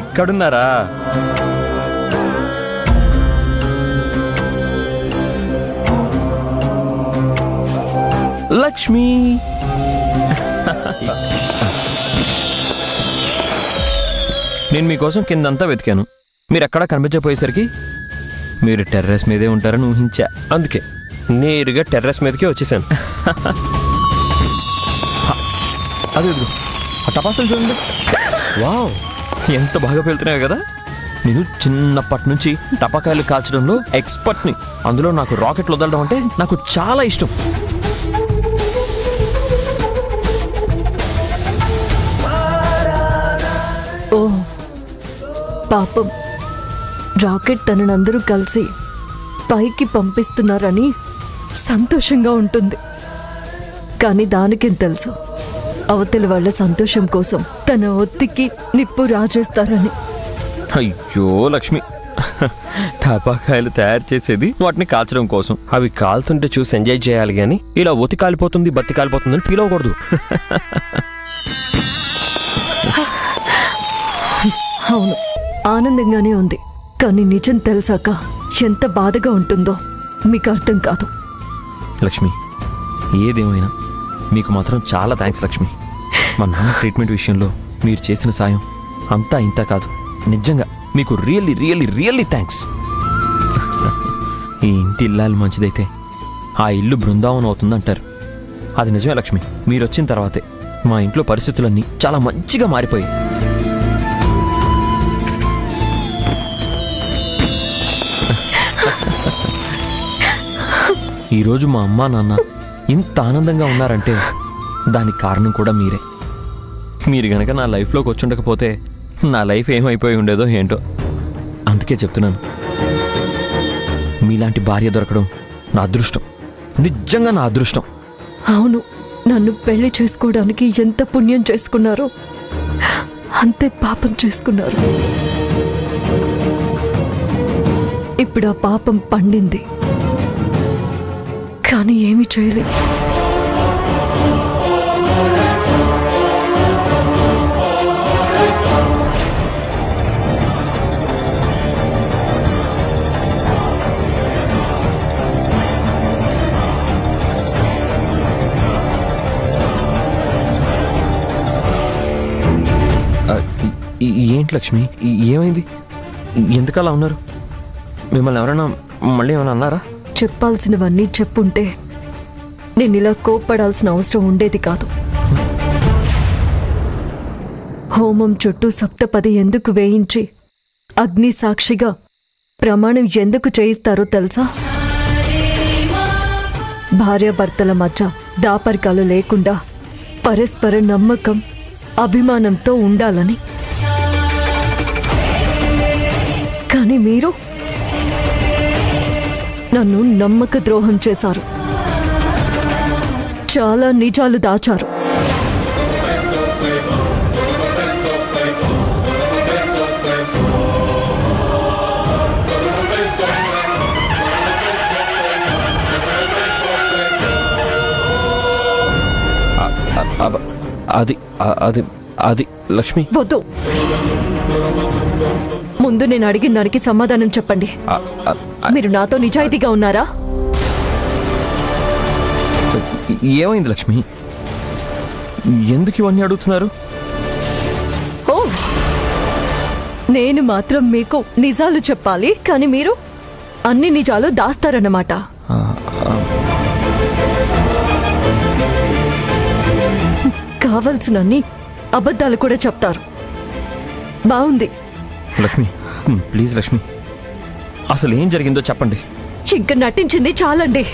ఇక్కడున్నారా? లక్ష్మి, నేను మీకోసం కిందంతా వెతికాను. మీరు ఎక్కడా కనిపించకపోయేసరికి మీరు టెర్రస్ మీదే ఉంటారని ఊహించా. అందుకే నేరుగా టెర్రస్ మీదకే వచ్చేసాను. అదే ఆ టపాసులు చూడండి. వావ్, ఎంత బాగా వెళ్తున్నాయి కదా. నేను చిన్నప్పటి నుంచి టపాకాయలు కాల్చడంలో ఎక్స్పర్ట్ని. అందులో నాకు రాకెట్లు వదలడం అంటే నాకు చాలా ఇష్టం. ఓ పాపం, రాకెట్ తననందరూ కలిసి పైకి పంపిస్తున్నారని సంతోషంగా ఉంటుంది. కానీ దానికేం తెలుసు, అవతలి వాళ్ళ సంతోషం కోసం తన ఒత్తికి నిప్పు రాజేస్తారని. అయ్యో లక్ష్మి, టపాకాయలు తయారు చేసేది వాటిని కాల్చడం కోసం. అవి కాలుతుంటే చూసి ఎంజాయ్ చేయాలి కానీ ఇలా ఒత్తి కాలిపోతుంది బత్తి కాలిపోతుందని ఫీల్ అవ్వకూడదు. అవును, ఆనందంగానే ఉంది. కానీ నిజం తెలిసాక ఎంత బాధగా ఉంటుందో మీకు అర్థం కాదు. లక్ష్మి, ఏదేమైనా మీకు మాత్రం చాలా థ్యాంక్స్ లక్ష్మి. మా నాన్న ట్రీట్మెంట్ విషయంలో మీరు చేసిన సాయం అంతా ఇంత కాదు. నిజంగా మీకు రియల్లీ రియల్లీ రియల్లీ థ్యాంక్స్. ఈ ఇంటి ఇల్లాలు మంచిదైతే ఆ ఇల్లు బృందావనం అవుతుందంటారు. అది నిజమే లక్ష్మి. మీరు వచ్చిన తర్వాతే మా ఇంట్లో పరిస్థితులన్నీ చాలా మంచిగా మారిపోయాయి. ఈరోజు మా అమ్మా నాన్న ఇంత ఆనందంగా ఉన్నారంటే దానికి కారణం కూడా మీరే. మీరు గనక నా లైఫ్లోకి వచ్చుండకపోతే నా లైఫ్ ఏమైపోయి ఉండేదో ఏంటో. అందుకే చెప్తున్నాను, మీలాంటి భార్య దొరకడం నా అదృష్టం, నిజంగా నా అదృష్టం. అవును, నన్ను పెళ్లి చేసుకోవడానికి ఎంత పుణ్యం చేసుకున్నారో అంతే పాపం చేసుకున్నారు. ఇప్పుడు ఆ పాపం పండింది, కానీ ఏమీ చేయలేదు. ఏంటి లక్ష్మి, ఏమైంది? ఎందుకలా ఉన్నారు? మిమ్మల్ని ఎవరైనా మళ్ళీ ఏమైనా అన్నారా? చెప్పాల్సినవన్నీ చెప్పుంటే నేను ఇలా కోప్పడాల్సిన అవసరం ఉండేది కాదు. హోమం చుట్టూ సప్తపది ఎందుకు వేయించి అగ్ని సాక్షిగా ప్రమాణం ఎందుకు చేయిస్తారో తెలుసా? భార్యాభర్తల మధ్య దాపరికాలు లేకుండా పరస్పర నమ్మకం, అభిమానంతో ఉండాలని. కానీ మీరు నన్ను నమ్మక ద్రోహం చేశారు. చాలా నిజాలు దాచారు. అది అది అది లక్ష్మి, వద్దు. ముందు నేను అడిగిన దానికి సమాధానం చెప్పండి. మీరు నాతో నిజాయితీగా ఉన్నారా? ఏమైంది లక్ష్మి? ఎందుకు ఇవన్నీ అడుగుతున్నారు? ఓ, నేను మాత్రం మీకు నిజాలు చెప్పాలి, కానీ మీరు అన్ని నిజాలు దాస్తారన్నమాట. కావలసినన్ని అబద్ధాలు కూడా చెప్తారు. బాగుంది. లక్ష్మి, ప్లీజ్ లక్ష్మి, అసలు ఏం జరిగిందో చెప్పండి. ఇంకా నటించింది చాలండి.